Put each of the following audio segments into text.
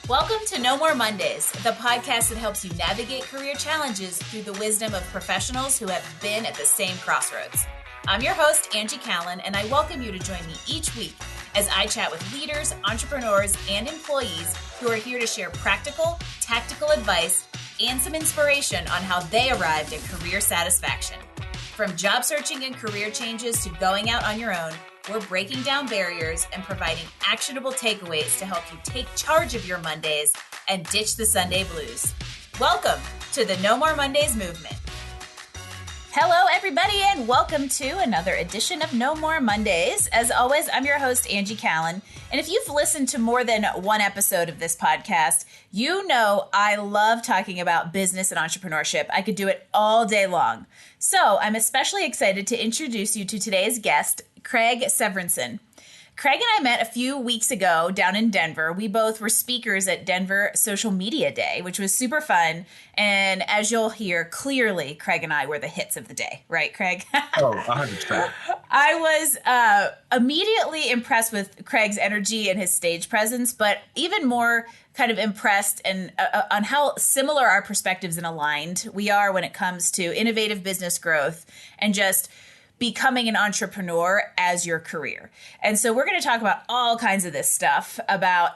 Welcome to No More Mondays, the podcast that helps you navigate career challenges through the wisdom of professionals who have been at the same crossroads. I'm your host, Angie Callan, and I welcome you to join me each week as I chat with leaders, entrepreneurs, and employees who are here to share practical, tactical advice and some inspiration on how they arrived at career satisfaction. From job searching and career changes to going out on your own, we're breaking down barriers and providing actionable takeaways to help you take charge of your Mondays and ditch the Sunday blues. Welcome to the No More Mondays movement. Hello, everybody, and welcome to another edition of No More Mondays. As always, I'm your host, Angie Callan. And if you've listened to more than one episode of this podcast, you know I love talking about business and entrepreneurship. I could do it all day long. So I'm especially excited to introduce you to today's guest, Craig Severinsen. Craig and I met a few weeks ago down in Denver. We both were speakers at Denver Social Media Day, which was super fun. And as you'll hear, clearly, Craig and I were the hits of the day. Right, Craig? Oh, 100%. I was immediately impressed with Craig's energy and his stage presence, but even more kind of impressed and on how similar our perspectives and aligned we are when it comes to innovative business growth and just becoming an entrepreneur as your career. And so we're going to talk about all kinds of this stuff about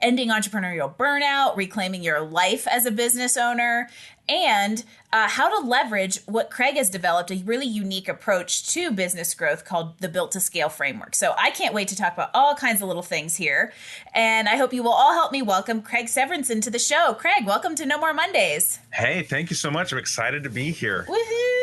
ending entrepreneurial burnout, reclaiming your life as a business owner, and how to leverage what Craig has developed, a really unique approach to business growth called the Built to Scale framework. So I can't wait to talk about all kinds of little things here. And I hope you will all help me welcome Craig Severinsen to the show. Craig, welcome to No More Mondays. Hey, thank you so much. I'm excited to be here. Woohoo!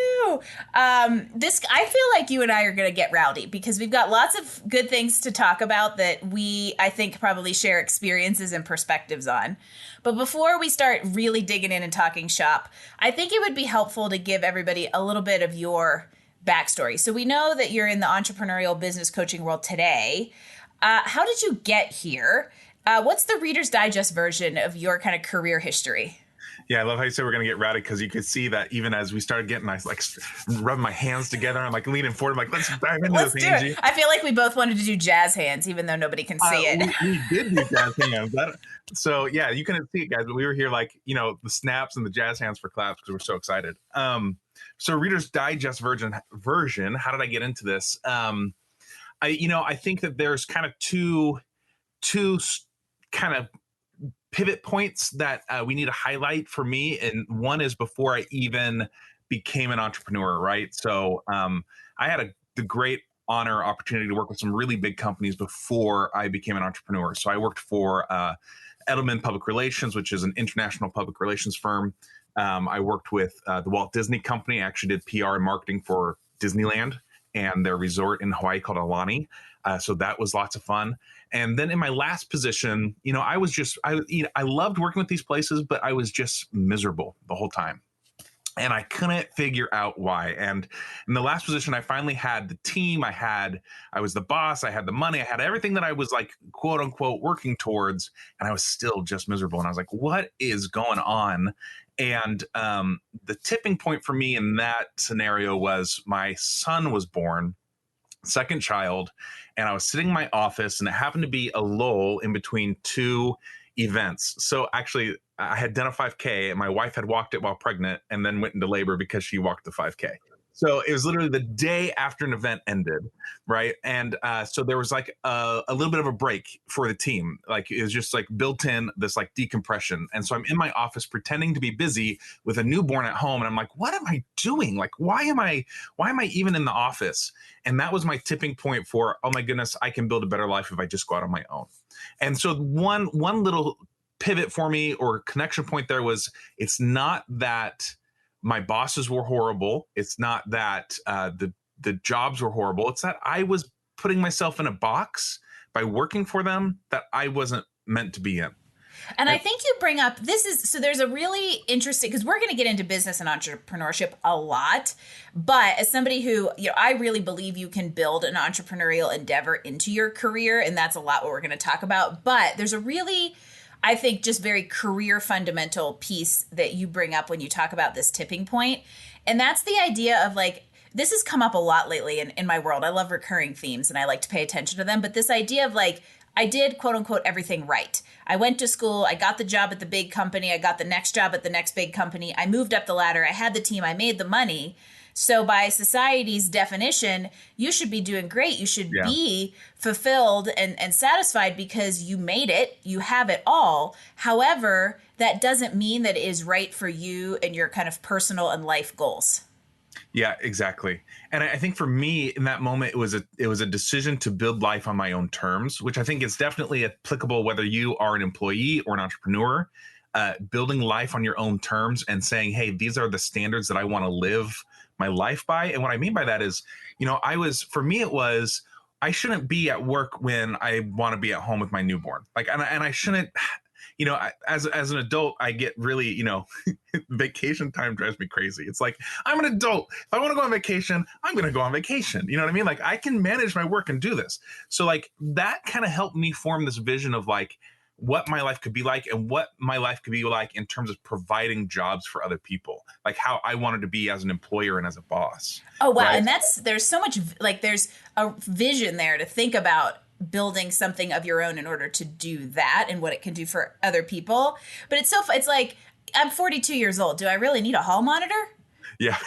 I feel like you and I are going to get rowdy because we've got lots of good things to talk about that I think, probably share experiences and perspectives on. But before we start really digging in and talking shop, I think it would be helpful to give everybody a little bit of your backstory. So we know that you're in the entrepreneurial business coaching world today. How did you get here? What's the Reader's Digest version of your kind of career history? Yeah, I love how you said we're going to get rowdy because you could see that even as we started getting, I like rubbing my hands together. I'm like leaning forward. I'm like, let's dive into Let's this, do Angie. It. I feel like we both wanted to do jazz hands, even though nobody can see it. We did do jazz hands. So yeah, you couldn't see it, guys, but we were here like, the snaps and the jazz hands for claps because we're so excited. So Reader's Digest version. How did I get into this? I think that there's kind of two kind of pivot points that we need to highlight for me. And one is before I even became an entrepreneur, right? So I had the great opportunity to work with some really big companies before I became an entrepreneur. So I worked for Edelman Public Relations, which is an international public relations firm. I worked with the Walt Disney Company. I actually did PR and marketing for Disneyland and their resort in Hawaii called Aulani. So that was lots of fun. And then in my last position, I loved working with these places, but I was just miserable the whole time. And I couldn't figure out why. And in the last position, I finally had the team. I was the boss. I had the money. I had everything that I was like, quote unquote, working towards. And I was still just miserable. And I was like, what is going on? And the tipping point for me in that scenario was my son was born, second child, and I was sitting in my office, and it happened to be a lull in between two events. So actually, I had done a 5K, and my wife had walked it while pregnant and then went into labor because she walked the 5K. So it was literally the day after an event ended, right? And so there was like a little bit of a break for the team. Like it was just like built in this like decompression. And so I'm in my office pretending to be busy with a newborn at home. And I'm like, what am I doing? Like, why am I even in the office? And that was my tipping point for, oh my goodness, I can build a better life if I just go out on my own. And so one little pivot for me or connection point there was, it's not that my bosses were horrible. It's not that the jobs were horrible. It's that I was putting myself in a box by working for them that I wasn't meant to be in. And I think you bring up, there's a really interesting, because we're going to get into business and entrepreneurship a lot, but as somebody who, I really believe you can build an entrepreneurial endeavor into your career, and that's a lot what we're going to talk about. But there's a really, I think, just very career fundamental piece that you bring up when you talk about this tipping point. And that's the idea of like, this has come up a lot lately in my world. I love recurring themes and I like to pay attention to them. But this idea of like, I did quote unquote everything right. I went to school, I got the job at the big company, I got the next job at the next big company, I moved up the ladder, I had the team, I made the money. So by society's definition, you should be doing great. You should Yeah. be fulfilled and satisfied because you made it, you have it all. However, that doesn't mean that it is right for you and your kind of personal and life goals. Yeah, exactly. And I think for me in that moment, it was a decision to build life on my own terms, which I think is definitely applicable whether you are an employee or an entrepreneur. Building life on your own terms and saying, hey, these are the standards that I want to live my life by. And what I mean by that is, for me, it was, I shouldn't be at work when I want to be at home with my newborn. Like, and I shouldn't, as an adult, I get really, vacation time drives me crazy. It's like, I'm an adult. If I want to go on vacation, I'm going to go on vacation. You know what I mean? Like, I can manage my work and do this. So like that kind of helped me form this vision of like what my life could be like and what my life could be like in terms of providing jobs for other people, like how I wanted to be as an employer and as a boss. Oh, wow. Right? And there's so much, like, there's a vision there to think about building something of your own in order to do that and what it can do for other people. But it's like, I'm 42 years old. Do I really need a hall monitor? Yeah.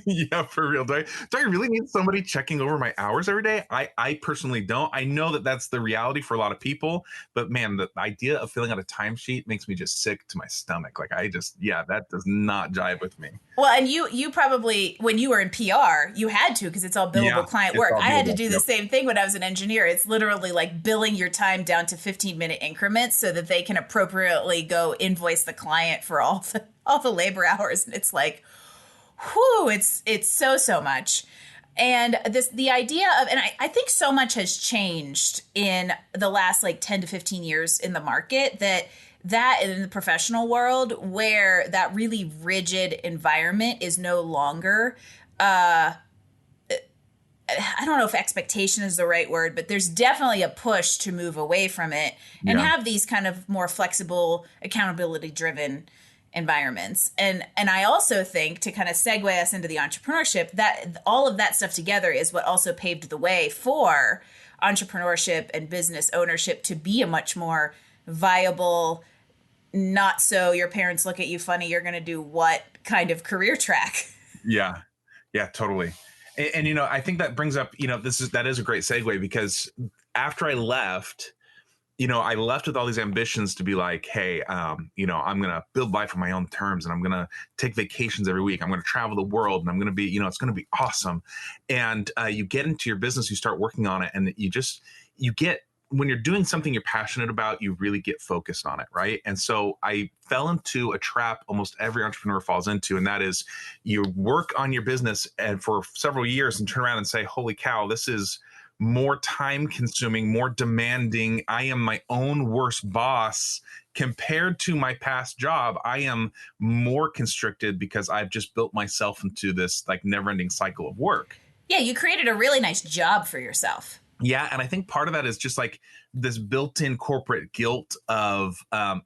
Yeah, for real. Do I really need somebody checking over my hours every day? I personally don't. I know that that's the reality for a lot of people, but man, the idea of filling out a timesheet makes me just sick to my stomach. Like that does not jive with me. Well, and you probably, when you were in PR, you had to, because it's all billable client work. I had to do the same thing when I was an engineer. It's literally like billing your time down to 15-minute increments so that they can appropriately go invoice the client for all the labor hours. And it's like, whew, it's so much. And the idea of, and I think so much has changed in the last like 10 to 15 years in the market that in the professional world, where that really rigid environment is no longer, I don't know if expectation is the right word, but there's definitely a push to move away from it and have these kind of more flexible, accountability driven environments. And I also think, to kind of segue us into the entrepreneurship, that all of that stuff together is what also paved the way for entrepreneurship and business ownership to be a much more viable, not so your parents look at you funny, you're going to do what kind of career track. Yeah, totally. And I think that brings up, that is a great segue, because after I left, I left with all these ambitions to be like, hey, I'm going to build life on my own terms, and I'm going to take vacations every week. I'm going to travel the world, and I'm going to be, it's going to be awesome. And you get into your business, you start working on it, and when you're doing something you're passionate about, you really get focused on it, right? And so I fell into a trap almost every entrepreneur falls into, and that is you work on your business and for several years and turn around and say, holy cow, this is more time consuming, more demanding. I am my own worst boss compared to my past job. I am more constricted because I've just built myself into this like never ending cycle of work. Yeah, you created a really nice job for yourself. Yeah. And I think part of that is just like this built-in corporate guilt of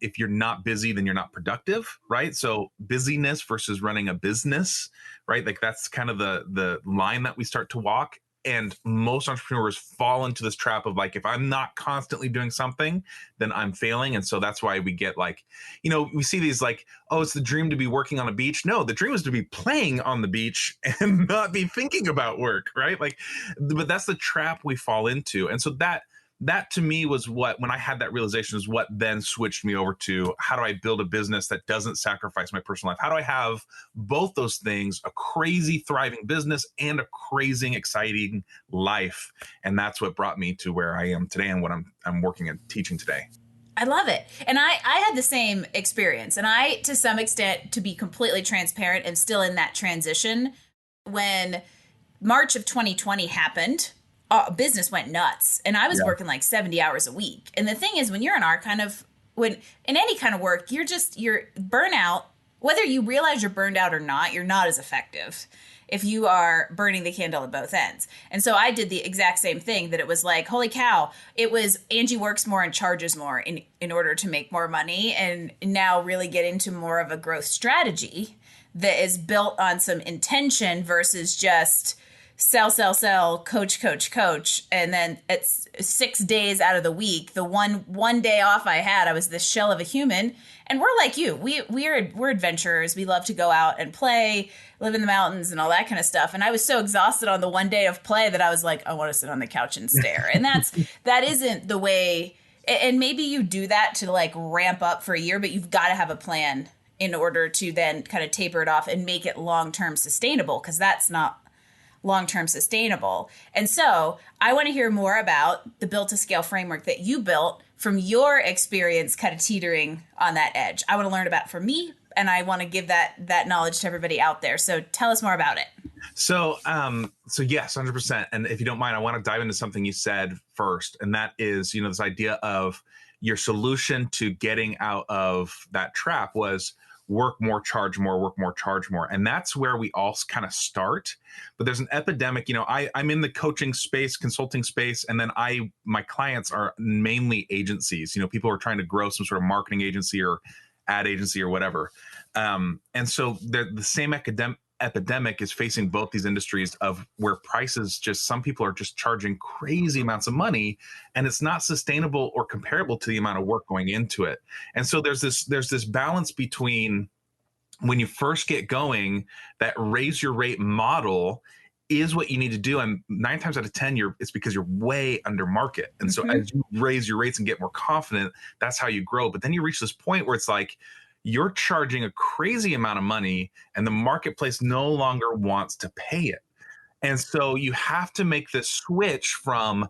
if you're not busy, then you're not productive, right? So busyness versus running a business, right? Like that's kind of the line that we start to walk. And most entrepreneurs fall into this trap of like, if I'm not constantly doing something, then I'm failing. And so that's why we get like, we see these like, oh, it's the dream to be working on a beach. No, the dream is to be playing on the beach and not be thinking about work, right? Like, but that's the trap we fall into. And so that to me was when I had that realization, is what then switched me over to how do I build a business that doesn't sacrifice my personal life? How do I have both those things, a crazy thriving business and a crazy exciting life? And that's what brought me to where I am today and what I'm working and teaching today. I love it. And I had the same experience. And I, to some extent, to be completely transparent and still in that transition, when March of 2020 happened, business went nuts, and I was working like 70 hours a week. And the thing is, when you're in in any kind of work, you're burnout, whether you realize you're burned out or not, you're not as effective if you are burning the candle at both ends. And so I did the exact same thing, that it was like, holy cow, it was Angie works more and charges more in order to make more money, and now really get into more of a growth strategy that is built on some intention versus just sell, sell, sell, coach, coach, coach. And then it's 6 days out of the week, the one day off I had, I was this shell of a human. And we're like you. We're adventurers. We love to go out and play, live in the mountains and all that kind of stuff. And I was so exhausted on the one day of play that I was like, I want to sit on the couch and stare. And that isn't the way. And maybe you do that to like ramp up for a year, but you've got to have a plan in order to then kind of taper it off and make it long-term sustainable, because that's not long-term sustainable. And so I want to hear more about the Built to Scale framework that you built from your experience kind of teetering on that edge. I want to learn about it from me, and I want to give that knowledge to everybody out there. So tell us more about it. So yes, 100%. And if you don't mind, I want to dive into something you said first. And that is, this idea of your solution to getting out of that trap was work more, charge more, work more, charge more. And that's where we all kind of start. But there's an epidemic, I'm in the coaching space, consulting space, and then my clients are mainly agencies, people are trying to grow some sort of marketing agency or ad agency or whatever. And so the same epidemic is facing both these industries of where prices some people are just charging crazy amounts of money, and it's not sustainable or comparable to the amount of work going into it. And so there's this balance between, when you first get going, that raise your rate model is what you need to do. And 9 times out of 10, it's because you're way under market. And so as you raise your rates and get more confident, that's how you grow. But then you reach this point where it's like, you're charging a crazy amount of money and the marketplace no longer wants to pay it. And so you have to make this switch from,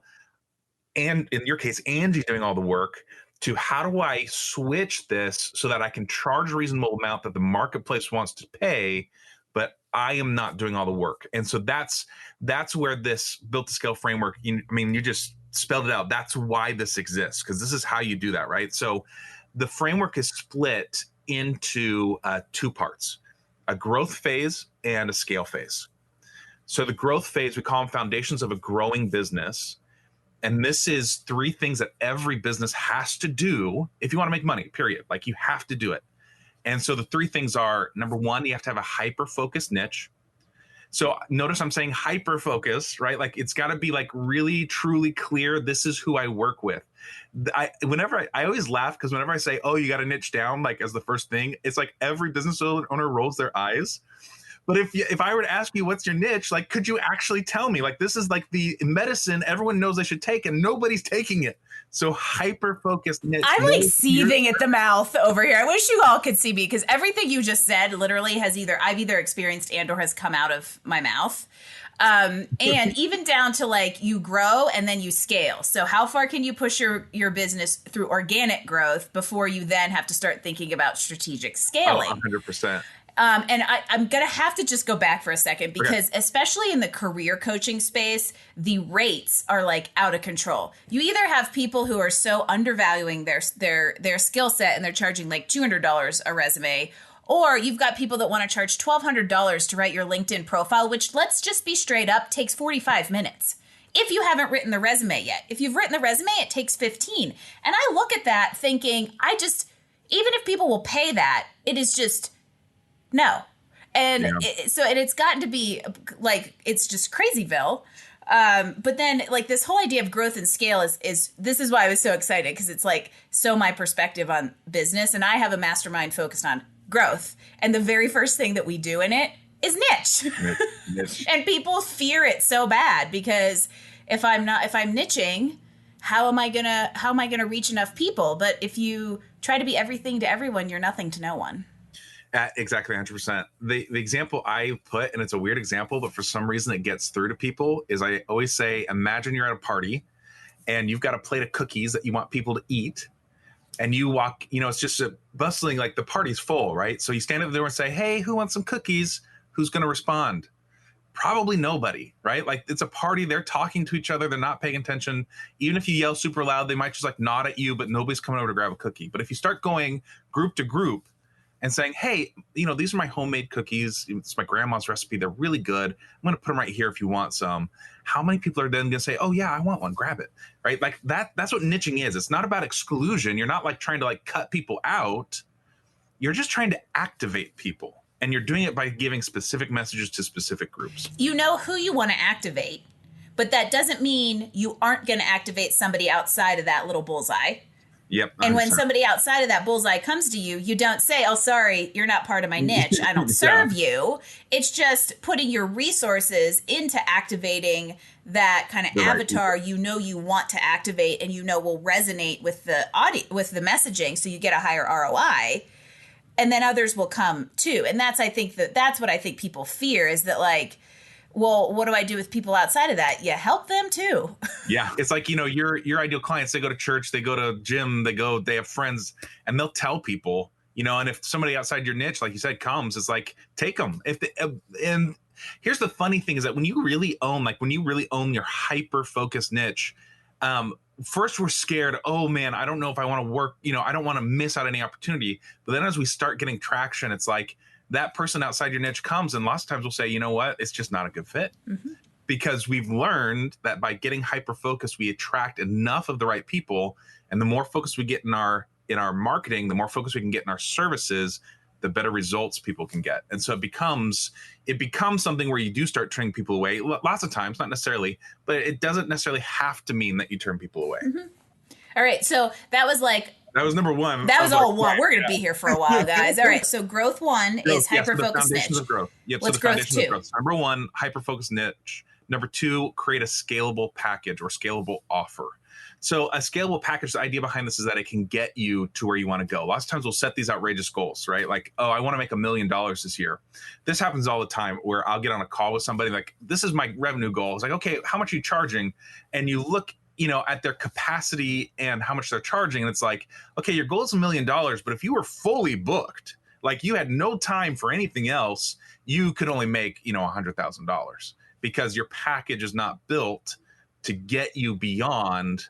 and in your case, Angie doing all the work, to how do I switch this so that I can charge a reasonable amount that the marketplace wants to pay, but I am not doing all the work. And so that's where this Built to Scale framework, you just spelled it out. That's why this exists, because this is how you do that, right? So the framework is split into 2 parts, a growth phase and a scale phase. So the growth phase, we call them foundations of a growing business. And this is 3 things that every business has to do if you want to make money, period. Like, you have to do it. And so the 3 things are, number 1, you have to have a hyper-focused niche. So notice I'm saying hyper-focus, right? Like, it's got to be like really, truly clear. This is who I work with. I always laugh, because whenever I say, oh, you got to niche down, like, as the first thing, it's like every business owner rolls their eyes. But if I were to ask you, what's your niche? Like, could you actually tell me? Like, this is like the medicine everyone knows they should take, and nobody's taking it. So hyper-focused niche. I'm like seething at the mouth over here. I wish you all could see me, because everything you just said literally I've either experienced and or has come out of my mouth. And even down to like, you grow and then you scale. So how far can you push your business through organic growth before you then have to start thinking about strategic scaling? 100%. And I'm going to have to just go back for a second, because especially in the career coaching space, the rates are like out of control. You either have people who are so undervaluing their skill set and they're charging like $200 a resume, or you've got people that want to charge $1,200 to write your LinkedIn profile, which, let's just be straight up, takes 45 minutes. If you haven't written the resume yet. If you've written the resume, it takes 15. And I look at that thinking, even if people will pay that, it is just... no. And it's gotten to be like, it's just crazyville. But then like this whole idea of growth and scale is this is why I was so excited, because it's like, so my perspective on business, and I have a mastermind focused on growth. And the very first thing that we do in it is niche. And people fear it so bad, because if I'm niching, how am I gonna reach enough people? But if you try to be everything to everyone, you're nothing to no one. Exactly, 100%. The example I put, and it's a weird example, but for some reason it gets through to people, is I always say, imagine you're at a party and you've got a plate of cookies that you want people to eat, and you walk, it's just a bustling, like the party's full, right? So you stand at the door and say, hey, who wants some cookies? Who's going to respond? Probably nobody, right? Like, it's a party. They're talking to each other. They're not paying attention. Even if you yell super loud, they might just like nod at you, but nobody's coming over to grab a cookie. But if you start going group to group and saying, hey, these are my homemade cookies. It's my grandma's recipe. They're really good. I'm going to put them right here if you want some. How many people are then going to say, oh yeah, I want one, grab it, right? Like that's what niching is. It's not about exclusion. You're not like trying to like cut people out. You're just trying to activate people. And you're doing it by giving specific messages to specific groups. You know who you want to activate, but that doesn't mean you aren't going to activate somebody outside of that little bullseye. Yep. And when somebody outside of that bullseye comes to you, you don't say, oh, sorry, you're not part of my niche. I don't serve you. It's just putting your resources into activating that kind of avatar you know you want to activate and you know will resonate with the with the messaging, so you get a higher ROI. And then others will come too. And that's what I think people fear, is that like, well, what do I do with people outside of that? You help them too. Yeah. It's like, your ideal clients, they go to church, they go to gym, they have friends, and they'll tell people, and if somebody outside your niche, like you said, comes, it's like, take them. And here's the funny thing is that when you really own your hyper-focused niche, first we're scared, oh man, I don't know if I want to work, I don't want to miss out any opportunity. But then as we start getting traction, it's like, that person outside your niche comes, and lots of times we'll say, you know what, it's just not a good fit. Mm-hmm. Because we've learned that by getting hyper-focused, we attract enough of the right people. And the more focus we get in our marketing, the more focus we can get in our services, the better results people can get. And so it becomes something where you do start turning people away. Lots of times, not necessarily, but it doesn't necessarily have to mean that you turn people away. Mm-hmm. All right. So that was number one. That was all one. We're going to be here for a while, guys. All right. So growth one is hyper-focused niche. Of growth. Yep. What's growth two? Growth. Number one, hyper-focused niche. Number two, create a scalable package or scalable offer. So a scalable package, the idea behind this is that it can get you to where you want to go. Lots of times we'll set these outrageous goals, right? Like, oh, I want to make $1 million this year. This happens all the time where I'll get on a call with somebody like, this is my revenue goal. It's like, okay, how much are you charging? And you look at their capacity and how much they're charging. And it's like, okay, your goal is $1 million, but if you were fully booked, like you had no time for anything else, you could only make, $100,000 because your package is not built to get you beyond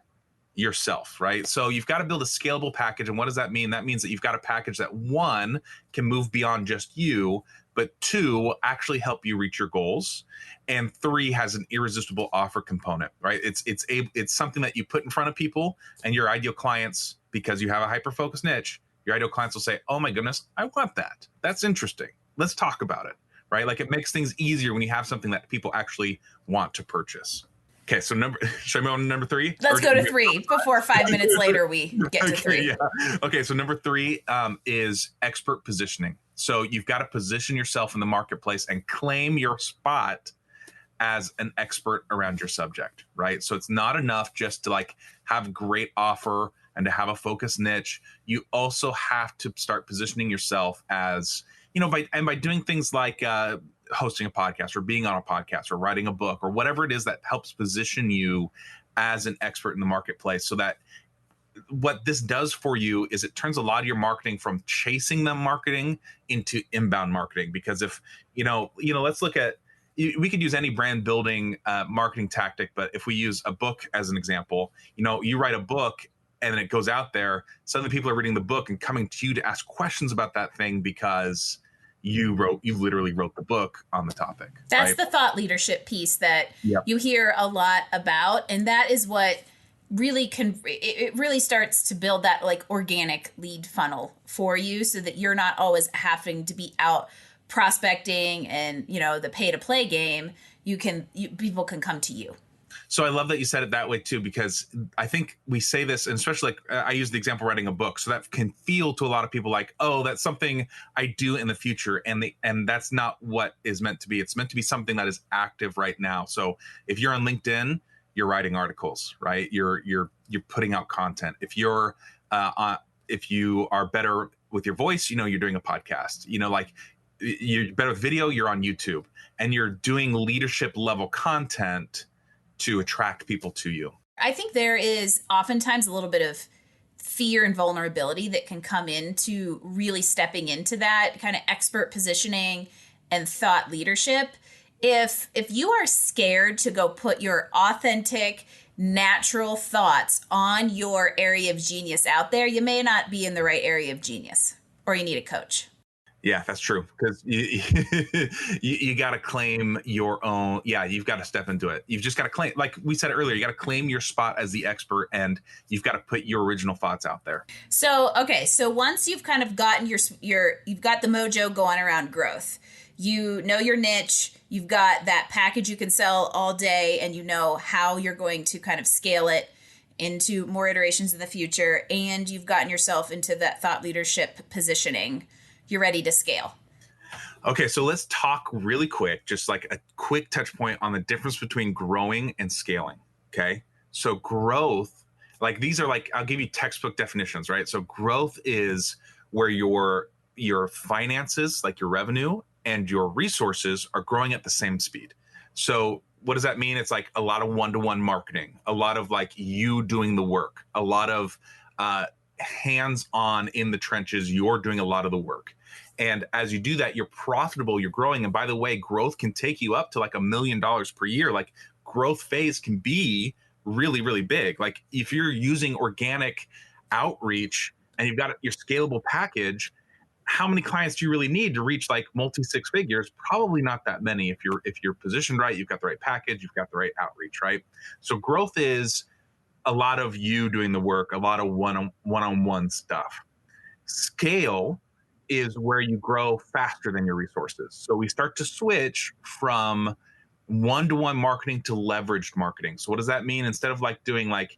yourself, right? So you've got to build a scalable package. And what does that mean? That means that you've got a package that, one, can move beyond just you, but two, actually help you reach your goals, and three, has an irresistible offer component, right? It's something that you put in front of people, and your ideal clients, because you have a hyper-focused niche, your ideal clients will say, oh my goodness, I want that. That's interesting. Let's talk about it, right? Like, it makes things easier when you have something that people actually want to purchase. Okay, so should I move on to number three? Let's go to three before 5 minutes later we get to three. Yeah. Okay, so number three is expert positioning. So you've got to position yourself in the marketplace and claim your spot as an expert around your subject, right? So it's not enough just to like have a great offer and to have a focused niche. You also have to start positioning yourself as, by doing things like hosting a podcast or being on a podcast or writing a book or whatever it is that helps position you as an expert in the marketplace, so that what this does for you is it turns a lot of your marketing from chasing them marketing into inbound marketing. Because if, let's look at, we could use any brand building marketing tactic, but if we use a book as an example, you write a book and then it goes out there, suddenly people are reading the book and coming to you to ask questions about that thing because you literally wrote the book on the topic. That's right? The thought leadership piece that you hear a lot about. And that is what really it really starts to build that like organic lead funnel for you, so that you're not always having to be out prospecting and, the pay to play game. People can come to you. So I love that you said it that way too, because I think we say this, and especially like I use the example writing a book. So that can feel to a lot of people like, oh, that's something I do in the future. And that's not what is meant to be. It's meant to be something that is active right now. So if you're on LinkedIn, you're writing articles, right? You're putting out content. If you are better with your voice, you're doing a podcast, like you're better with video, you're on YouTube, and you're doing leadership level content to attract people to you. I think there is oftentimes a little bit of fear and vulnerability that can come into really stepping into that kind of expert positioning and thought leadership. If you are scared to go put your authentic, natural thoughts on your area of genius out there, you may not be in the right area of genius, or you need a coach. Yeah, that's true. Because you got to claim your own. Yeah, you've got to step into it. You've just got to claim, like we said earlier, you got to claim your spot as the expert, and you've got to put your original thoughts out there. So, okay, so once you've kind of gotten you've got the mojo going around growth, you know your niche, you've got that package you can sell all day, and you know how you're going to kind of scale it into more iterations in the future, and you've gotten yourself into that thought leadership positioning. You're ready to scale. Okay, so let's talk really quick, just like a quick touch point on the difference between growing and scaling. Okay, so growth, like these are like, I'll give you textbook definitions, right? So growth is where your finances, like your revenue and your resources, are growing at the same speed. So what does that mean? It's like a lot of one-to-one marketing, a lot of like you doing the work, a lot of hands-on in the trenches. You're doing a lot of the work. And as you do that, you're profitable, you're growing. And by the way, growth can take you up to like $1 million per year. Like growth phase can be really, really big. Like if you're using organic outreach and you've got your scalable package, how many clients do you really need to reach like multi six figures? Probably not that many. If you're positioned right, you've got the right package, you've got the right outreach, right? So growth is a lot of you doing the work, a lot of one-on-one stuff. Scale is where you grow faster than your resources. So we start to switch from one-to-one marketing to leveraged marketing. So what does that mean? Instead of like doing like,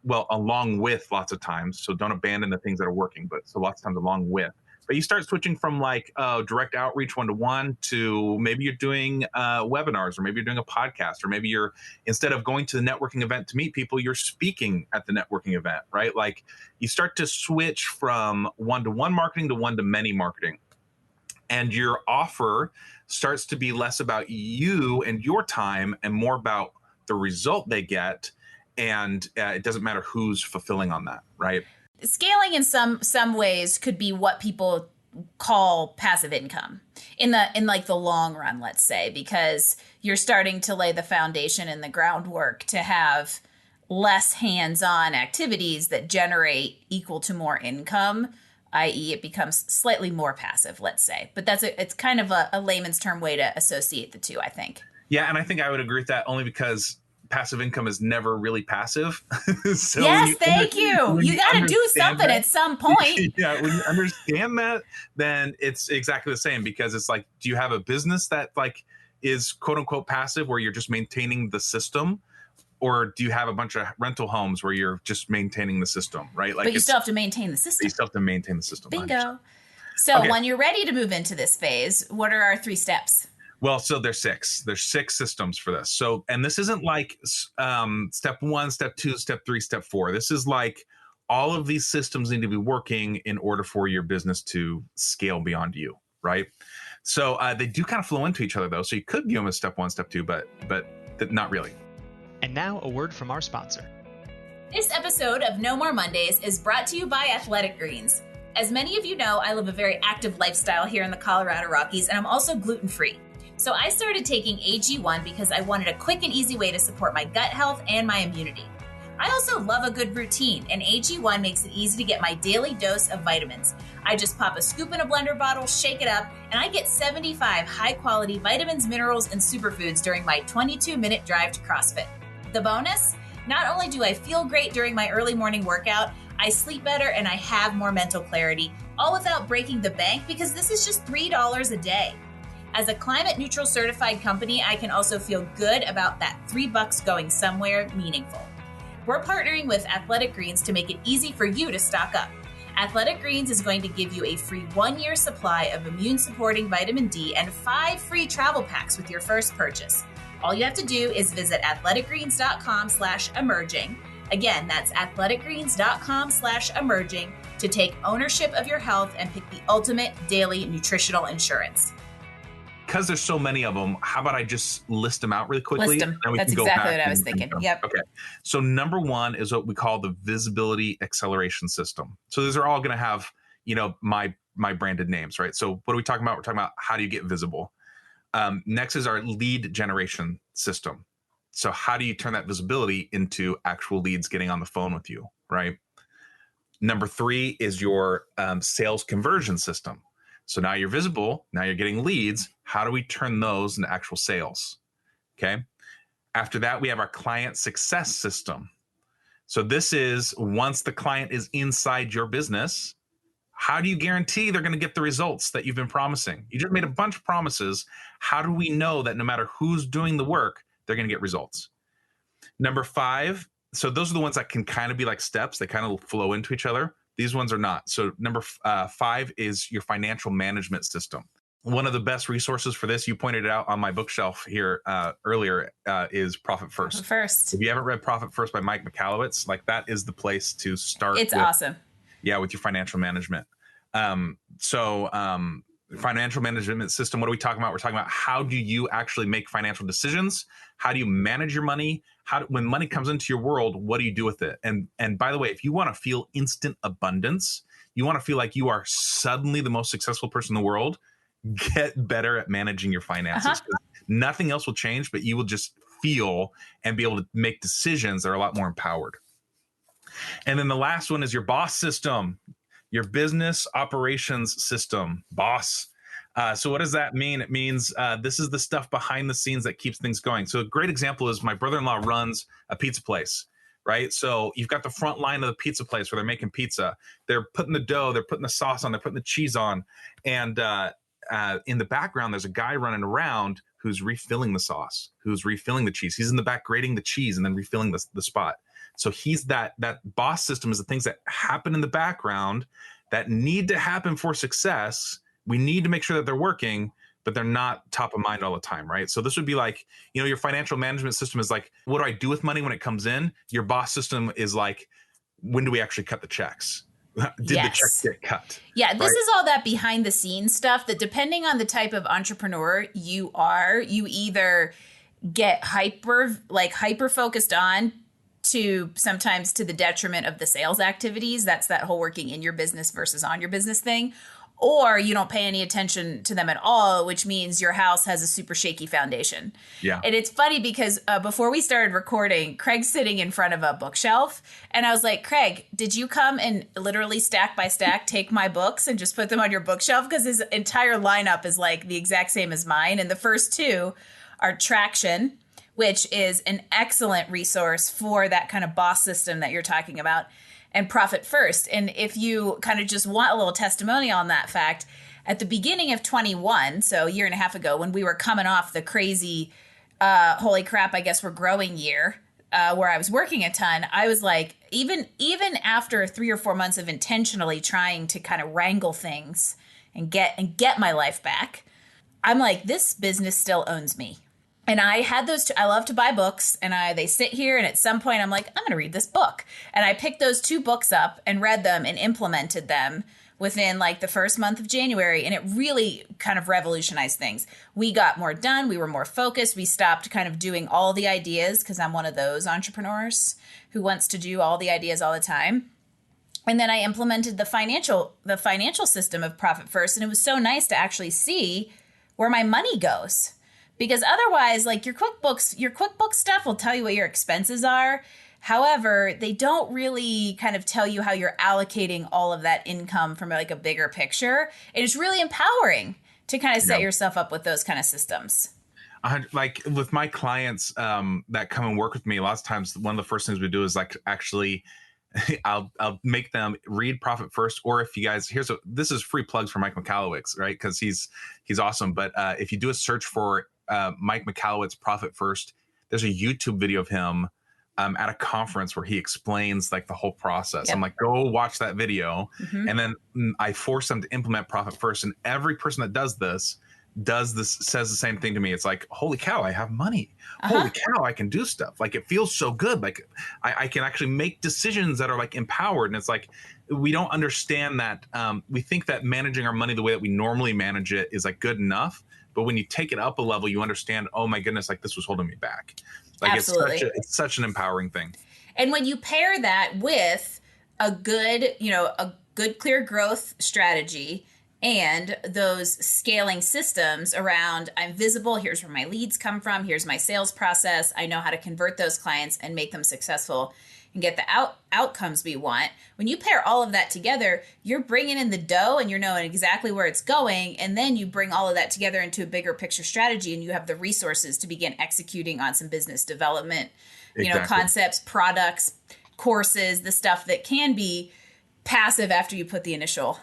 well, along with lots of times, so don't abandon the things that are working, but so lots of times along with. But you start switching from like direct outreach one-to-one to maybe you're doing webinars, or maybe you're doing a podcast, or maybe you're, instead of going to the networking event to meet people, you're speaking at the networking event, right? Like you start to switch from one-to-one marketing to one-to-many marketing. And your offer starts to be less about you and your time and more about the result they get. And it doesn't matter who's fulfilling on that, right? Scaling in some ways could be what people call passive income in like the long run, let's say, because you're starting to lay the foundation and the groundwork to have less hands-on activities that generate equal to more income, i.e. it becomes slightly more passive, let's say. But it's kind of a layman's term way to associate the two, I think. Yeah, and I think I would agree with that only because passive income is never really passive. So yes, thank you. You got to do something at some point. Yeah, when you understand that, then it's exactly the same, because it's like, do you have a business that like is quote unquote passive where you're just maintaining the system? Or do you have a bunch of rental homes where you're just maintaining the system, right? Like, but you still have to maintain the system. You still have to maintain the system. Bingo. 100%. So okay. When you're ready to move into this phase, what are our 3 steps? Well, so there's 6. There's 6 systems for this. So, and this isn't like step 1, step 2, step 3, step 4. This is like all of these systems need to be working in order for your business to scale beyond you, right? So they do kind of flow into each other, though. So you could view them as step 1, step 2, but not really. And now a word from our sponsor. This episode of No More Mondays is brought to you by Athletic Greens. As many of you know, I live a very active lifestyle here in the Colorado Rockies, and I'm also gluten-free. So I started taking AG1 because I wanted a quick and easy way to support my gut health and my immunity. I also love a good routine, and AG1 makes it easy to get my daily dose of vitamins. I just pop a scoop in a blender bottle, shake it up, and I get 75 high-quality vitamins, minerals, and superfoods during my 22-minute drive to CrossFit. The bonus? Not only do I feel great during my early morning workout, I sleep better and I have more mental clarity, all without breaking the bank, because this is just $3 a day. As a climate neutral certified company, I can also feel good about that $3 going somewhere meaningful. We're partnering with Athletic Greens to make it easy for you to stock up. Athletic Greens is going to give you a free 1-year supply of immune supporting vitamin D and 5 free travel packs with your first purchase. All you have to do is visit athleticgreens.com/emerging. Again, that's athleticgreens.com/emerging to take ownership of your health and pick the ultimate daily nutritional insurance. Because there's so many of them, how about I just list them out really quickly? List them. That's exactly what I was thinking. Yep. Okay. So number 1 is what we call the visibility acceleration system. So these are all going to have, my branded names, right? So what are we talking about? We're talking about how do you get visible? Next is our lead generation system. So how do you turn that visibility into actual leads getting on the phone with you, right? Number 3 is your sales conversion system. So now you're visible. Now you're getting leads. How do we turn those into actual sales? Okay. After that, we have our client success system. So this is once the client is inside your business, how do you guarantee they're going to get the results that you've been promising? You just made a bunch of promises. How do we know that no matter who's doing the work, they're going to get results? Number 5. So those are the ones that can kind of be like steps. They kind of flow into each other. These ones are not. So number 5 is your financial management system. One of the best resources for this, you pointed it out on my bookshelf here earlier, is Profit First. Profit First. If you haven't read Profit First by Mike Michalowicz, like that is the place to start. It's awesome. Yeah, with your financial management. Financial management system, what are we talking about? We're talking about how do you actually make financial decisions? How do you manage your money? When money comes into your world, what do you do with it? And by the way, if you want to feel instant abundance, you want to feel like you are suddenly the most successful person in the world, get better at managing your finances. Nothing else will change, but you will just feel and be able to make decisions that are a lot more empowered. And then the last one is your boss system, your business operations system, boss. So what does that mean? It means this is the stuff behind the scenes that keeps things going. So a great example is my brother-in-law runs a pizza place, right? So you've got the front line of the pizza place where they're making pizza. They're putting the dough, they're putting the sauce on, they're putting the cheese on. And in the background, there's a guy running around who's refilling the sauce, who's refilling the cheese. He's in the back grating the cheese and then refilling the spot. So he's that boss system is the things that happen in the background that need to happen for success. We need to make sure that they're working, but they're not top of mind all the time, right? So this would be like, your financial management system is like, what do I do with money when it comes in? Your boss system is like, when do we actually cut the checks? Did the checks get cut? Yeah, this is all that behind the scenes stuff that depending on the type of entrepreneur you are, you either get hyper focused on to sometimes to the detriment of the sales activities. That's that whole working in your business versus on your business thing. Or you don't pay any attention to them at all, which means your house has a super shaky foundation. Yeah. And it's funny because before we started recording, Craig's sitting in front of a bookshelf. And I was like, Craig, did you come and literally stack by stack take my books and just put them on your bookshelf? Because his entire lineup is like the exact same as mine. And the first 2 are Traction, which is an excellent resource for that kind of boss system that you're talking about, and Profit First. And if you kind of just want a little testimonial on that fact, at the beginning of 21, so a year and a half ago, when we were coming off the crazy, holy crap, I guess we're growing year, where I was working a ton, I was like, even after 3 or 4 months of intentionally trying to kind of wrangle things and get my life back, I'm like, this business still owns me. And I had those I love to buy books, and they sit here, and at some point I'm like, I'm going to read this book. And I picked those 2 books up and read them and implemented them within like the first month of January. And it really kind of revolutionized things. We got more done. We were more focused. We stopped kind of doing all the ideas, because I'm one of those entrepreneurs who wants to do all the ideas all the time. And then I implemented the financial system of Profit First. And it was so nice to actually see where my money goes. Because otherwise, like your QuickBooks stuff will tell you what your expenses are. However, they don't really kind of tell you how you're allocating all of that income from like a bigger picture. And it's really empowering to kind of set yourself up with those kind of systems. Like with my clients that come and work with me, a lot of times one of the first things we do is like actually I'll make them read Profit First, or if you guys, this is free plugs for Mike Michalowicz, right? Because he's awesome. But if you do a search for Mike Michalowicz Profit First, there's a YouTube video of him at a conference where he explains like the whole process. I'm like, go watch that video. And then I force them to implement Profit First. And every person that does this says the same thing to me. It's like, holy cow, I have money. Holy cow, I can do stuff. Like, it feels so good. Like I can actually make decisions that are like empowered. And it's like, we don't understand that. We think that managing our money the way that we normally manage it is like good enough. But when you take it up a level, you understand, oh my goodness, like this was holding me back. Like Absolutely. It's such an empowering thing. And when you pair that with a good clear growth strategy and those scaling systems around I'm visible, here's where my leads come from, here's my sales process, I know how to convert those clients and make them successful and get the outcomes we want. When you pair all of that together, you're bringing in the dough and you're knowing exactly where it's going. And then you bring all of that together into a bigger picture strategy and you have the resources to begin executing on some business development, concepts, products, courses, the stuff that can be passive after you put the initial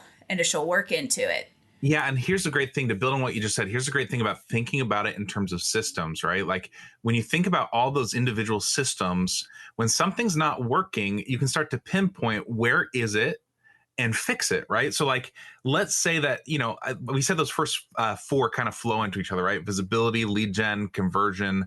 work into it. Yeah. And here's the great thing to build on what you just said. Here's the great thing about thinking about it in terms of systems, right? Like when you think about all those individual systems, when something's not working, you can start to pinpoint where is it and fix it, right? So like, let's say that, we said those first 4 kind of flow into each other, right? Visibility, lead gen, conversion,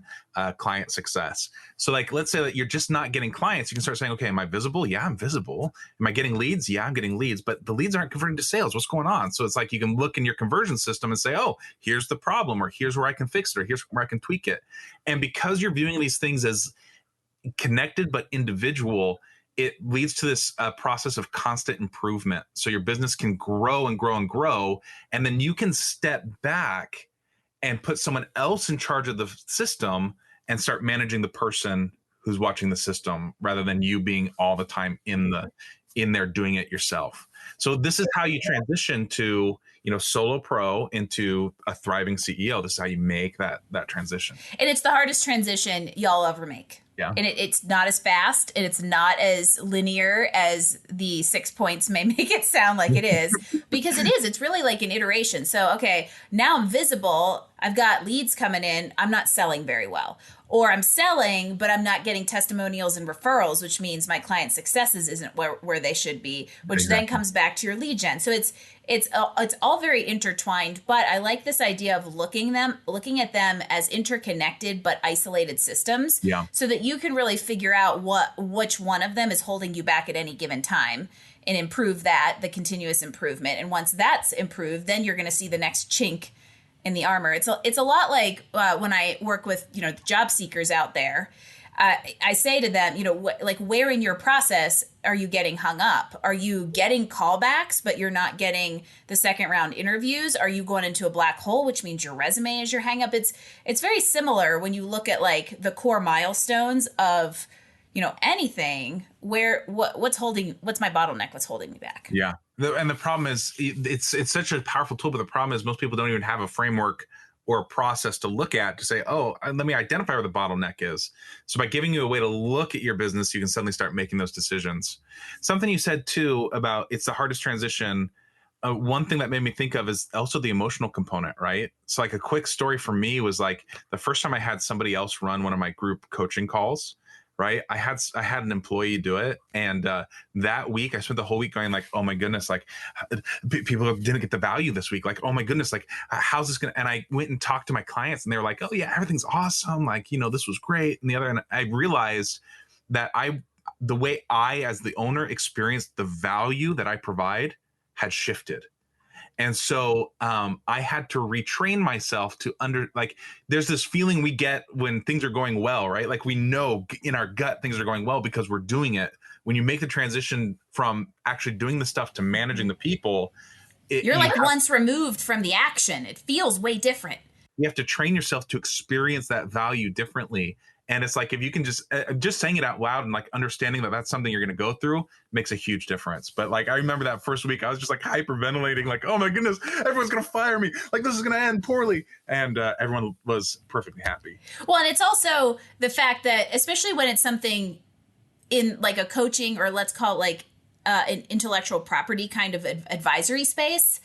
client success. So like, let's say that you're just not getting clients. You can start saying, okay, am I visible? Yeah, I'm visible. Am I getting leads? Yeah, I'm getting leads, but the leads aren't converting to sales. What's going on? So it's like, you can look in your conversion system and say, oh, here's the problem, or here's where I can fix it, or here's where I can tweak it. And because you're viewing these things as connected but individual, it leads to this process of constant improvement. So your business can grow and grow and grow. And then you can step back and put someone else in charge of the system and start managing the person who's watching the system rather than you being all the time in there doing it yourself. So this is how you transition to, solo pro into a thriving CEO. This is how you make that transition. And it's the hardest transition y'all ever make. Yeah. And it's not as fast and it's not as linear as the 6 points may make it sound like it is, because it is. It's really like an iteration. So, okay, now I'm visible. I've got leads coming in. I'm not selling very well. Or I'm selling, but I'm not getting testimonials and referrals, which means my client successes isn't where they should be, which then comes back to your lead gen. So it's all very intertwined, but I like this idea of looking at them as interconnected but isolated systems, so that you can really figure out which one of them is holding you back at any given time and improve the continuous improvement. And once that's improved, then you're going to see the next chink in the armor. It's a lot like when I work with job seekers out there. I say to them, where in your process are you getting hung up? Are you getting callbacks, but you're not getting the second round interviews? Are you going into a black hole, which means your resume is your hang up? It's very similar when you look at like the core milestones of anything. What's my bottleneck? What's holding me back? Yeah. And the problem is it's such a powerful tool, but the problem is most people don't even have a framework or a process to look at to say, oh, let me identify where the bottleneck is. So by giving you a way to look at your business, you can suddenly start making those decisions. Something you said too about it's the hardest transition. One thing that made me think of is also the emotional component, right? So like a quick story for me was like the first time I had somebody else run one of my group coaching calls, right? I had an employee do it. And that week I spent the whole week going like, oh my goodness, like people didn't get the value this week. Like, oh my goodness, like how's this going to, and I went and talked to my clients and they were like, oh yeah, everything's awesome. Like, this was great. And the other, and I realized that the way I, as the owner, experienced the value that I provide had shifted. And so I had to retrain myself to there's this feeling we get when things are going well, right? Like we know in our gut things are going well because we're doing it. When you make the transition from actually doing the stuff to managing the people, you're like once removed from the action. It feels way different. You have to train yourself to experience that value differently. And it's like, if you can just saying it out loud and like understanding that that's something you're going to go through makes a huge difference. But like, I remember that first week, I was just like hyperventilating, like, oh my goodness, everyone's going to fire me. Like this is going to end poorly. And everyone was perfectly happy. Well, and it's also the fact that, especially when it's something in like a coaching or let's call it like an intellectual property kind of advisory space,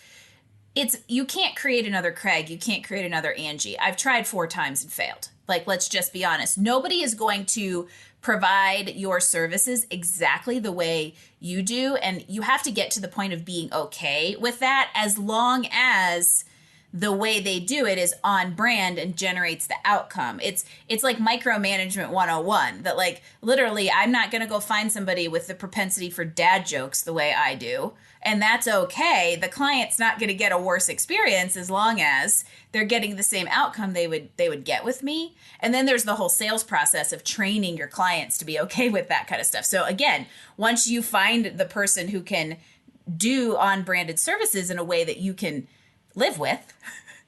you can't create another Craig. You can't create another Angie. I've tried 4 times and failed. Like, let's just be honest. Nobody is going to provide your services exactly the way you do. And you have to get to the point of being okay with that as long as the way they do it is on brand and generates the outcome. It's like micromanagement 101 that like literally I'm not going to go find somebody with the propensity for dad jokes the way I do. And that's okay. The client's not going to get a worse experience as long as they're getting the same outcome they would get with me. And then there's the whole sales process of training your clients to be okay with that kind of stuff. So again, once you find the person who can do on branded services in a way that you can live with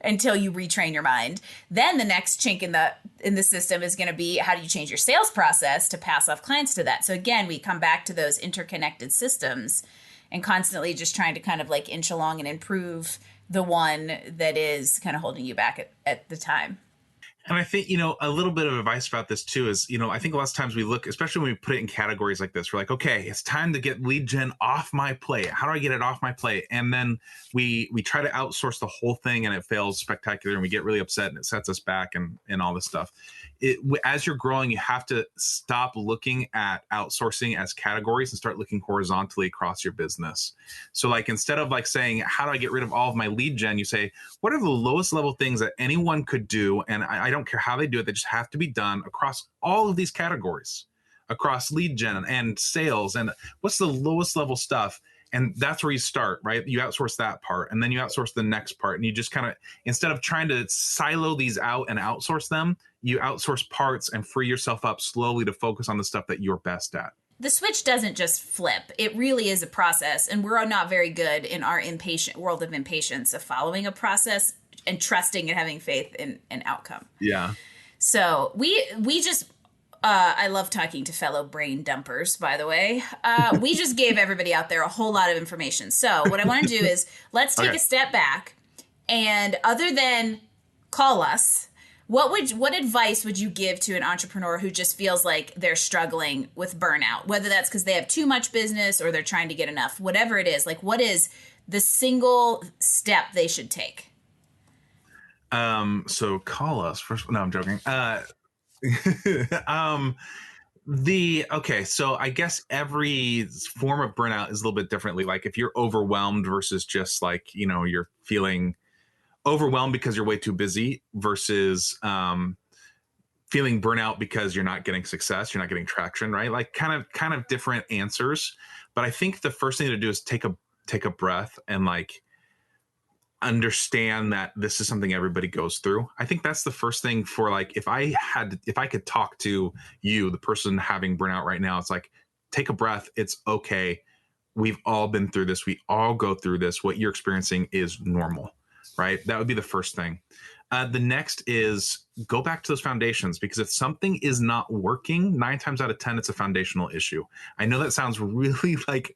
until you retrain your mind. Then the next chink in the system is going to be, how do you change your sales process to pass off clients to that? So again, we come back to those interconnected systems and constantly just trying to kind of like inch along and improve the one that is kind of holding you back at the time. And I think, a little bit of advice about this too is, I think a lot of times we look, especially when we put it in categories like this, we're like, okay, it's time to get lead gen off my plate. How do I get it off my plate? And then we try to outsource the whole thing and it fails spectacular and we get really upset and it sets us back and all this stuff. As you're growing, you have to stop looking at outsourcing as categories and start looking horizontally across your business. So like, instead of like saying, how do I get rid of all of my lead gen? You say, what are the lowest level things that anyone could do? And I don't care how they do it. They just have to be done across all of these categories, across lead gen and sales. And what's the lowest level stuff? And that's where you start, right? You outsource that part and then you outsource the next part. And you just kind of, instead of trying to silo these out and outsource them, you outsource parts and free yourself up slowly to focus on the stuff that you're best at. The switch doesn't just flip. It really is a process. And we're not very good in our impatient world of impatience of following a process and trusting and having faith in an outcome. Yeah. So we just, I love talking to fellow brain dumpers, by the way. We just gave everybody out there a whole lot of information. So what I want to do is let's take a step back. And other than call us, what advice would you give to an entrepreneur who just feels like they're struggling with burnout, whether that's because they have too much business or they're trying to get enough, whatever it is? Like, what is the single step they should take? So call us first. No, I'm joking. So I guess every form of burnout is a little bit differently. Like if you're overwhelmed versus just like, you're feeling overwhelmed because you're way too busy versus feeling burnout because you're not getting success, you're not getting traction, right? Like kind of different answers. But I think the first thing to do is take a breath and like understand that this is something everybody goes through. I think that's the first thing for like, if I could talk to you, the person having burnout right now, it's like, take a breath. It's okay. We've all been through this. We all go through this. What you're experiencing is normal, right? That would be the first thing. The next is go back to those foundations, because if something is not working, 9 times out of 10, it's a foundational issue. I know that sounds really like,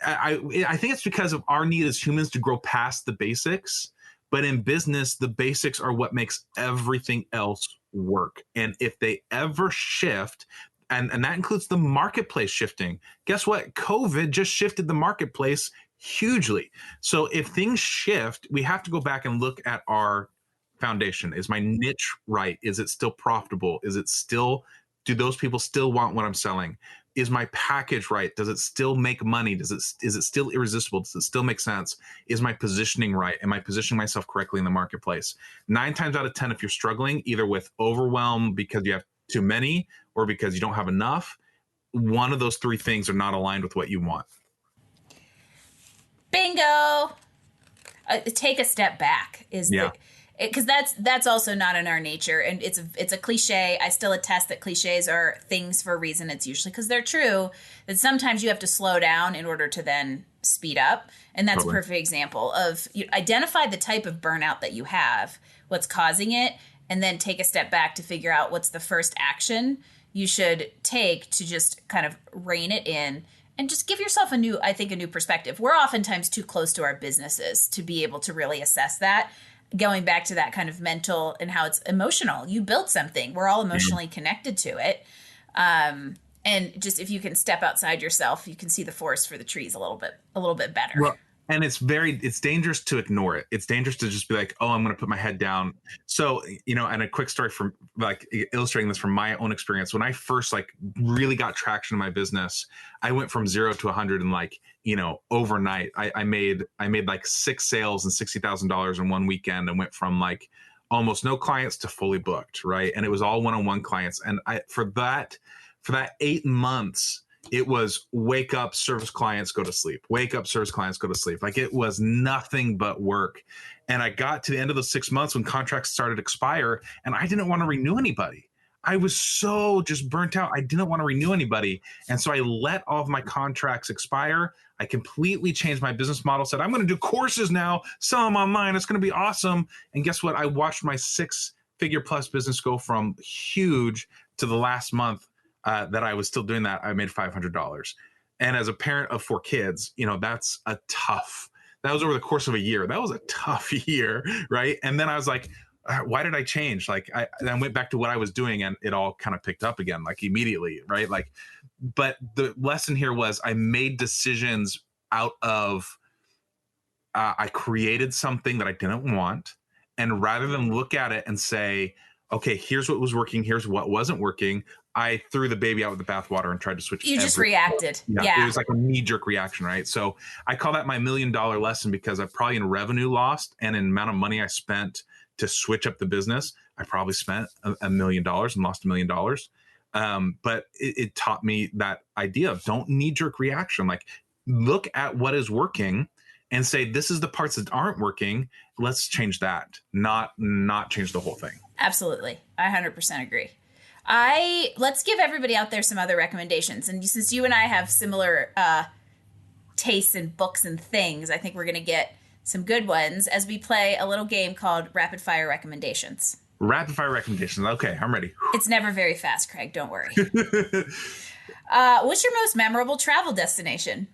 I think it's because of our need as humans to grow past the basics. But in business, the basics are what makes everything else work. And if they ever shift, and that includes the marketplace shifting, guess what? COVID just shifted the marketplace hugely. So if things shift, we have to go back and look at our foundation. Is my niche right? Is it still profitable? Do those people still want what I'm selling? Is my package right? Does it still make money? Is it still irresistible? Does it still make sense? Is my positioning right? Am I positioning myself correctly in the marketplace? 9 times out of 10, if you're struggling either with overwhelm because you have too many or because you don't have enough, one of those 3 things are not aligned with what you want. Bingo. Take a step back because that's also not in our nature, and it's a cliche. I still attest that cliches are things for a reason. It's usually because they're true. That sometimes you have to slow down in order to then speed up, and that's Totally. a perfect example of you identify the type of burnout that you have, what's causing it, and then take a step back to figure out what's the first action you should take to just kind of rein it in and just give yourself a new perspective. We're oftentimes too close to our businesses to be able to really assess that. Going back to that kind of mental and how it's emotional. You built something. We're all emotionally connected to it. And just if you can step outside yourself, you can see the forest for the trees a little bit better. Well, and it's dangerous to ignore it. It's dangerous to just be like, oh, I'm going to put my head down. So, and a quick story from like illustrating this from my own experience. When I first like really got traction in my business, I went from 0 to 100 in like, overnight. I made like 6 sales and $60,000 in one weekend and went from like almost no clients to fully booked. Right. And it was all one-on-one clients. And for that 8 months, it was wake up, service clients, go to sleep. Wake up, service clients, go to sleep. Like it was nothing but work. And I got to the end of the 6 months when contracts started to expire and I didn't want to renew anybody. I was so just burnt out. I didn't want to renew anybody. And so I let all of my contracts expire. I completely changed my business model, said, I'm going to do courses now, sell them online. It's going to be awesome. And guess what? I watched my 6-figure plus business go from huge to the last month that I was still doing that. I made $500. And as a parent of 4 kids, that's that was over the course of a year. That was a tough year, right? And then I was like, why did I change? Like I went back to what I was doing and it all kind of picked up again, like immediately, right? Like, but the lesson here was I made decisions out of, I created something that I didn't want. And rather than look at it and say, okay, here's what was working, here's what wasn't working, I threw the baby out with the bathwater and tried to switch. You just reacted. Yeah. It was like a knee-jerk reaction, right? So I call that my $1 million lesson because I probably in revenue lost and in amount of money I spent to switch up the business, I probably spent $1 million and lost $1 million. But it taught me that idea of don't knee-jerk reaction. Like look at what is working and say, this is the parts that aren't working. Let's change that, not change the whole thing. Absolutely. I 100% agree. Let's give everybody out there some other recommendations. And since you and I have similar tastes in books and things, I think we're going to get some good ones as we play a little game called Rapid Fire Recommendations. Rapid Fire Recommendations. Okay, I'm ready. It's never very fast, Craig. Don't worry. What's your most memorable travel destination?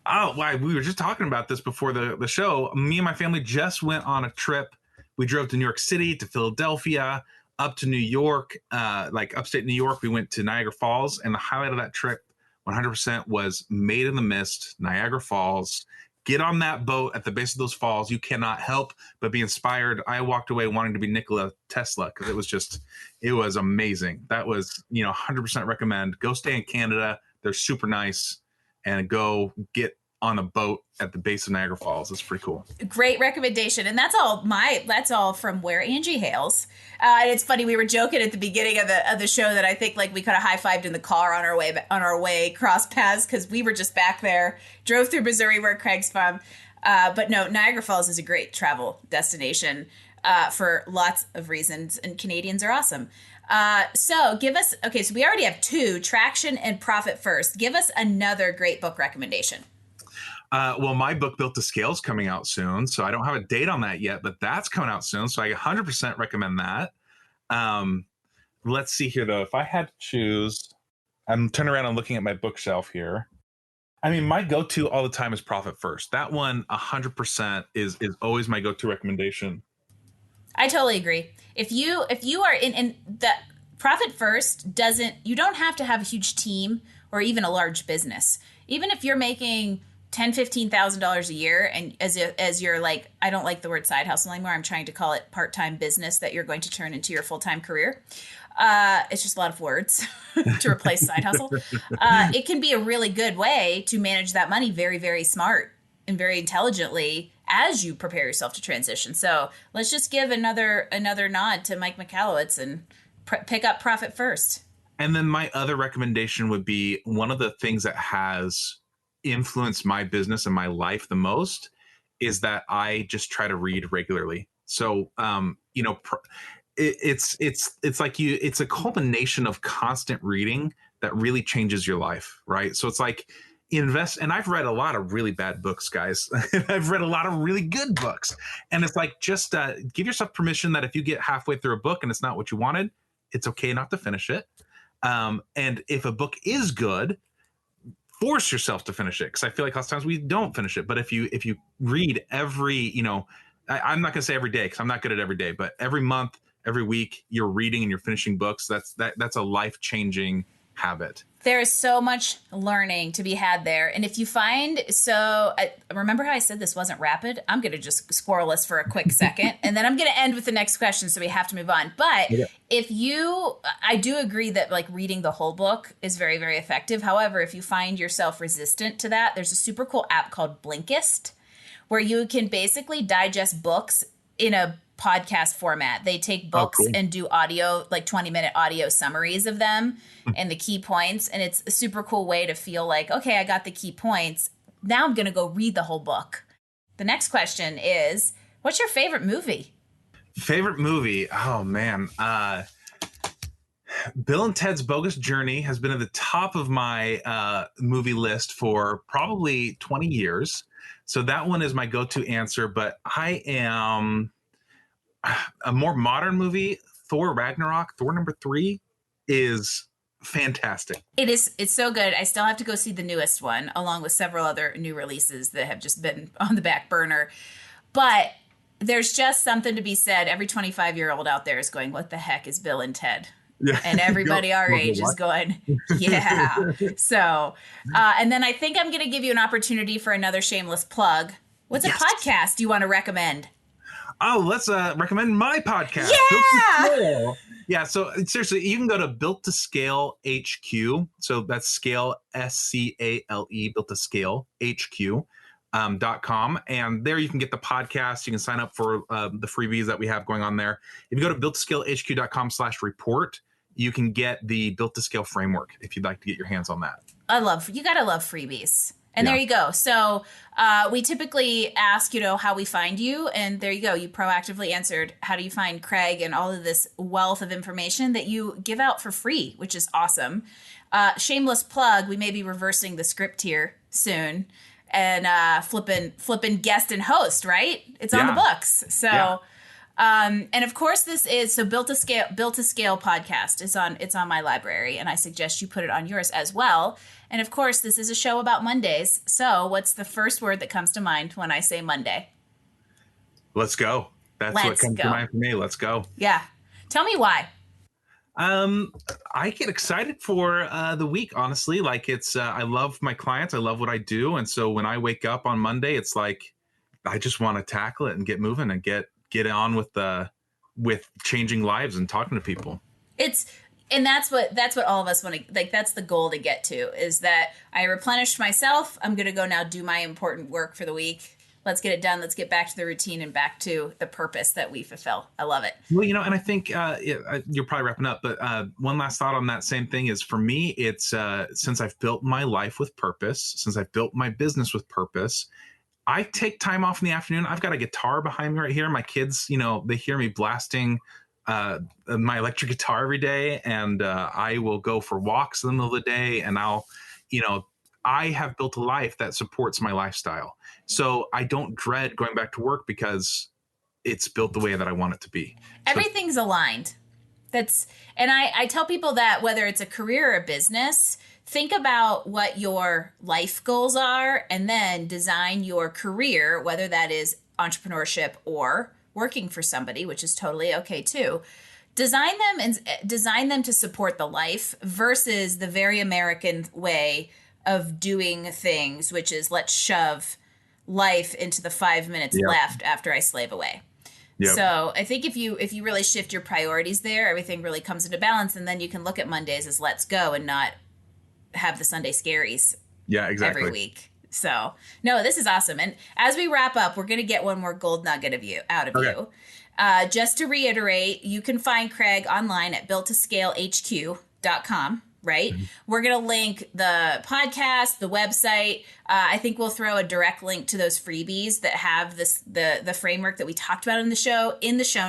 Oh, why? We were just talking about this before the show. Me and my family just went on a trip. We drove to New York City, to Philadelphia, up to New York, like upstate New York. We went to Niagara Falls, and the highlight of that trip 100% was Made in the Mist, Niagara Falls. Get on that boat at the base of those falls. You cannot help but be inspired. I walked away wanting to be Nikola Tesla because it was amazing. That was, 100% recommend. Go stay in Canada. They're super nice. And go get on a boat at the base of Niagara Falls. It's pretty cool. Great recommendation. And that's all from where Angie hails. And it's funny, we were joking at the beginning of the show that I think like we could have high-fived in the car on our way cross paths because we were just back there, drove through Missouri where Craig's from. But no, Niagara Falls is a great travel destination for lots of reasons, and Canadians are awesome. So we already have 2, Traction and Profit First. Give us another great book recommendation. Well, my book Built to Scale is coming out soon, so I don't have a date on that yet, but that's coming out soon. So I 100% recommend that. Let's see here though. If I had to choose, I'm turning around and looking at my bookshelf here. I mean, my go-to all the time is Profit First. That one 100% is always my go-to recommendation. I totally agree. If you are in the Profit First you don't have to have a huge team or even a large business. Even if you're making $10,000-$15,000 a year, and as you're like, I don't like the word side hustle anymore. I'm trying to call it part-time business that you're going to turn into your full-time career. It's just a lot of words to replace side hustle. It can be a really good way to manage that money very, very smart and very intelligently as you prepare yourself to transition. So let's just give another nod to Mike Michalowicz and pick up Profit First. And then my other recommendation would be one of the things that has influenced my business and my life the most is that I just try to read regularly. So, it's like it's a culmination of constant reading that really changes your life, right? So it's like invest, and I've read a lot of really bad books, guys. I've read a lot of really good books, and it's like just give yourself permission that if you get halfway through a book and it's not what you wanted, it's okay not to finish it. And if a book is good, force yourself to finish it, because I feel like lots of times we don't finish it. But if you read every, I'm not going to say every day because I'm not good at every day, but every month, every week, you're reading and you're finishing books. That's a life-changing habit. There is so much learning to be had there. And if you find, remember how I said this wasn't rapid? I'm going to just squirrel us for a quick second, and then I'm going to end with the next question, so we have to move on. But I do agree that like reading the whole book is very, very effective. However, if you find yourself resistant to that, there's a super cool app called Blinkist, where you can basically digest books in a podcast format. They take books and do audio, like 20-minute audio summaries of them and the key points. And it's a super cool way to feel like, okay, I got the key points. Now I'm going to go read the whole book. The next question is, what's your favorite movie? Favorite movie? Oh, man. Bill and Ted's Bogus Journey has been at the top of my movie list for probably 20 years. So that one is my go-to answer. But I am a more modern movie. Thor Ragnarok, Thor #3 is fantastic. It's so good. I still have to go see the newest one, along with several other new releases that have just been on the back burner. But there's just something to be said. Every 25-year-old out there is going, what the heck is Bill and Ted? Yeah. And everybody our age is going, yeah. So, and then I think I'm going to give you an opportunity for another shameless plug. What's a podcast you want to recommend? Oh, let's recommend my podcast. Yeah. Yeah. So seriously, you can go to Built to Scale HQ. So that's scale, SCALE, Built to Scale HQ. .com, and there you can get the podcast. You can sign up for the freebies that we have going on there. If you go to builttoscalehq.com/report, you can get the Built to Scale framework if you'd like to get your hands on that. You gotta love freebies. And there you go. So we typically ask, how we find you. And there you go. You proactively answered, how do you find Craig and all of this wealth of information that you give out for free, which is awesome. Shameless plug, we may be reversing the script here soon. And flipping guest and host, right? It's on the books. So, and of course, this is Built to Scale podcast. It's on my library, and I suggest you put it on yours as well. And of course, this is a show about Mondays. So, what's the first word that comes to mind when I say Monday? Let's go. That's what comes to mind for me. Let's go. Yeah. Tell me why. I get excited for the week, honestly. Like I love my clients. I love what I do. And so when I wake up on Monday, it's like, I just want to tackle it and get moving and get on with changing lives and talking to people. And that's what all of us want to, like, that's the goal to get to, is that I replenished myself. I'm going to go now do my important work for the week. Let's get it done. Let's get back to the routine and back to the purpose that we fulfill. I love it. Well, and I think you're probably wrapping up, but one last thought on that same thing is, for me, it's since I've built my life with purpose, since I've built my business with purpose, I take time off in the afternoon. I've got a guitar behind me right here. My kids, they hear me blasting my electric guitar every day, and I will go for walks in the middle of the day, and I have built a life that supports my lifestyle. So I don't dread going back to work because it's built the way that I want it to be. Everything's aligned. And I tell people that whether it's a career or a business, think about what your life goals are and then design your career, whether that is entrepreneurship or working for somebody, which is totally okay too. Design them to support the life versus the very American way of doing things, which is let's shove life into the 5 minutes left after I slave away. Yep. So I think if you really shift your priorities there, everything really comes into balance, and then you can look at Mondays as let's go and not have the Sunday scaries every week. So no, this is awesome. And as we wrap up, we're going to get one more gold nugget out of you. Just to reiterate, you can find Craig online at builttoscalehq.com. Right? Mm-hmm. We're going to link the podcast, the website. I think we'll throw a direct link to those freebies that have the framework that we talked about in the show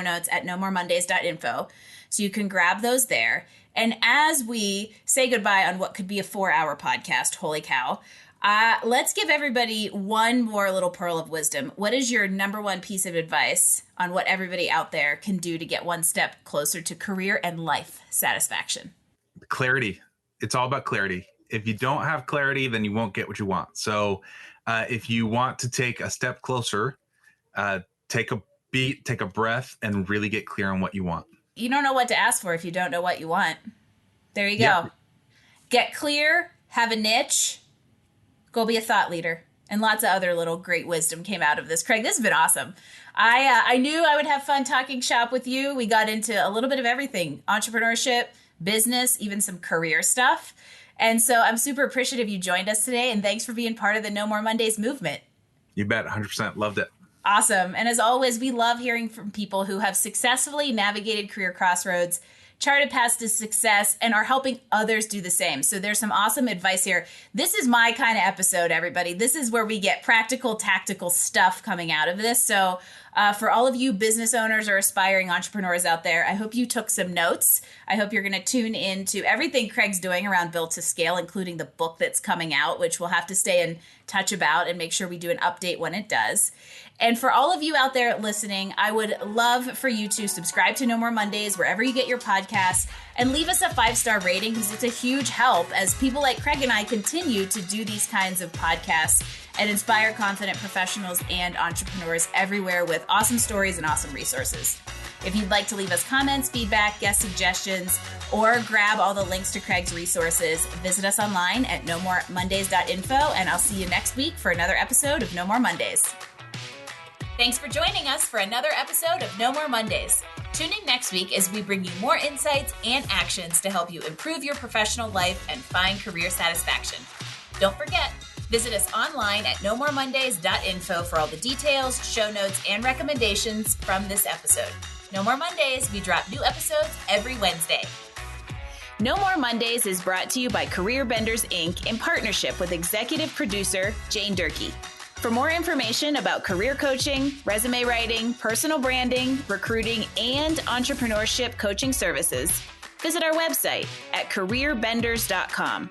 notes at nomoremondays.info. So you can grab those there. And as we say goodbye on what could be a 4-hour podcast, holy cow, let's give everybody one more little pearl of wisdom. What is your number one piece of advice on what everybody out there can do to get one step closer to career and life satisfaction? Clarity. It's all about clarity. If you don't have clarity, then you won't get what you want. So if you want to take a step closer, take a beat, take a breath, and really get clear on what you want. You don't know what to ask for if you don't know what you want. There you go. Yeah. Get clear, have a niche, go be a thought leader. And lots of other little great wisdom came out of this. Craig, this has been awesome. I knew I would have fun talking shop with you. We got into a little bit of everything: entrepreneurship, business, even some career stuff. And so I'm super appreciative you joined us today, and thanks for being part of the No More Mondays movement. You bet. 100%. Loved it. Awesome. And as always, we love hearing from people who have successfully navigated career crossroads, charted paths to success, and are helping others do the same. So there's some awesome advice here. This is my kind of episode, everybody. This is where we get practical, tactical stuff coming out of this. So for all of you business owners or aspiring entrepreneurs out there, I hope you took some notes. I hope you're going to tune into everything Craig's doing around Built to Scale, including the book that's coming out, which we'll have to stay in touch about and make sure we do an update when it does. And for all of you out there listening, I would love for you to subscribe to No More Mondays wherever you get your podcasts and leave us a 5-star rating, because it's a huge help as people like Craig and I continue to do these kinds of podcasts and inspire confident professionals and entrepreneurs everywhere with awesome stories and awesome resources. If you'd like to leave us comments, feedback, guest suggestions, or grab all the links to Craig's resources, visit us online at nomoremondays.info, and I'll see you next week for another episode of No More Mondays. Thanks for joining us for another episode of No More Mondays. Tune in next week as we bring you more insights and actions to help you improve your professional life and find career satisfaction. Don't forget, visit us online at nomoremondays.info for all the details, show notes, and recommendations from this episode. No More Mondays, we drop new episodes every Wednesday. No More Mondays is brought to you by Career Benders, Inc. in partnership with executive producer Jane Durkee. For more information about career coaching, resume writing, personal branding, recruiting, and entrepreneurship coaching services, visit our website at careerbenders.com.